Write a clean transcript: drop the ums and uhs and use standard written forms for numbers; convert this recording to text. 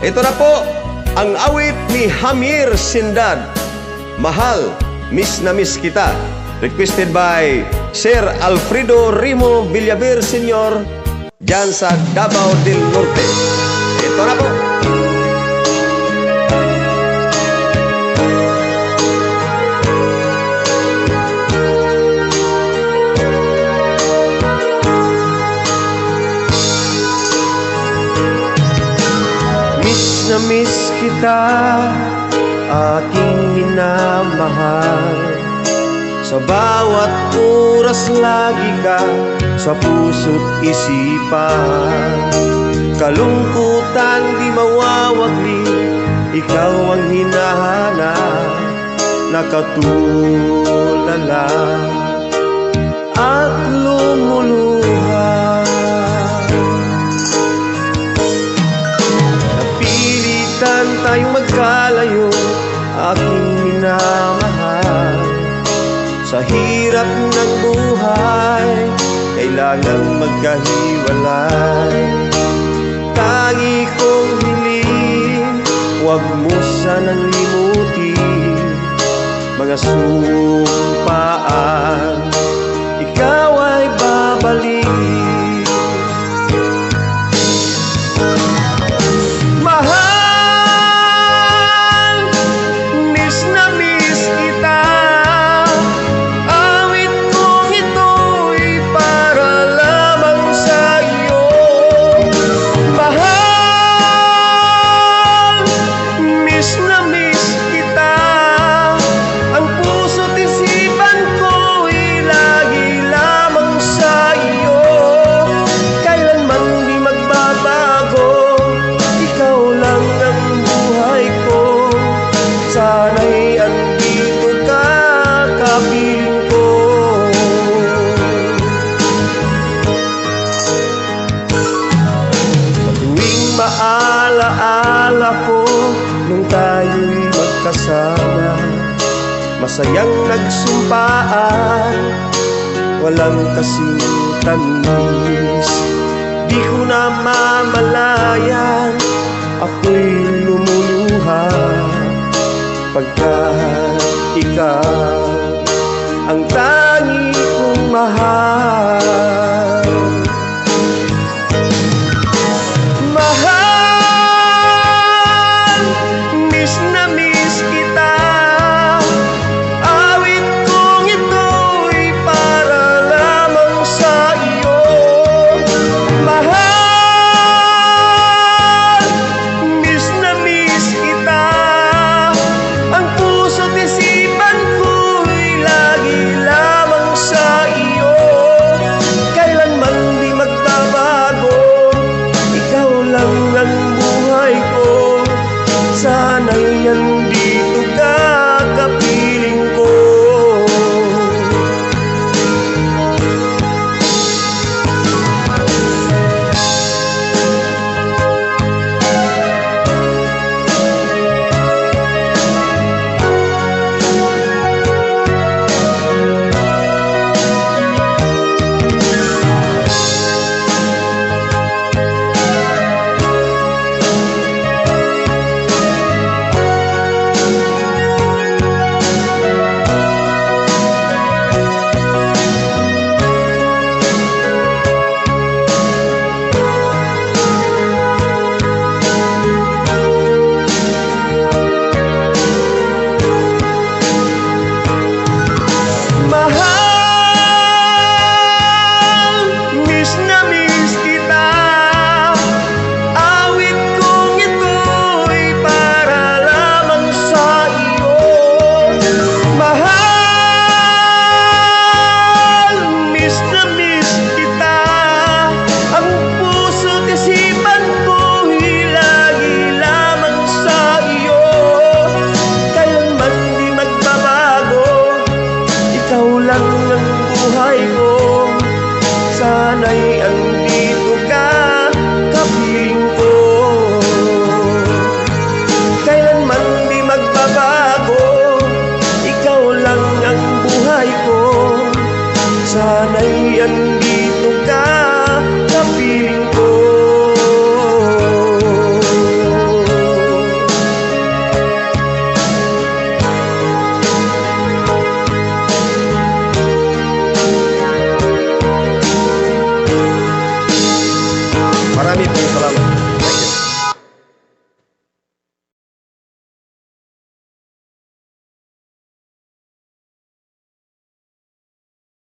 Ito na po ang awit ni Hamir Sindad, Mahal, Miss na Miss Kita. Requested by Sir Alfredo Rimo Villaver Sr. dyan sa Davao del Norte. Ito na po. Miss na miss kita, aking minamahal. Sa bawat oras lagi ka sa puso't isipan. Kalungkutan di mawawagli, ikaw ang hinahanap. Nakatulala at lumuluha. Napilitan tayong magkalayo, aking minamahal. Sa hirap ng buhay, kailangan magkahiwalay. Tangi kong hiling, huwag mo sanang limutin mga sumpaan, ikaw ay babalik. Sana'y andito ka, kapiling ko. Tuwing maalaala ko nung tayo'y magkasama, masayang nagsumpaan, walang kasing tamis. Di ko na mamalayan, ako'y lumuluha pagkat ikaw ang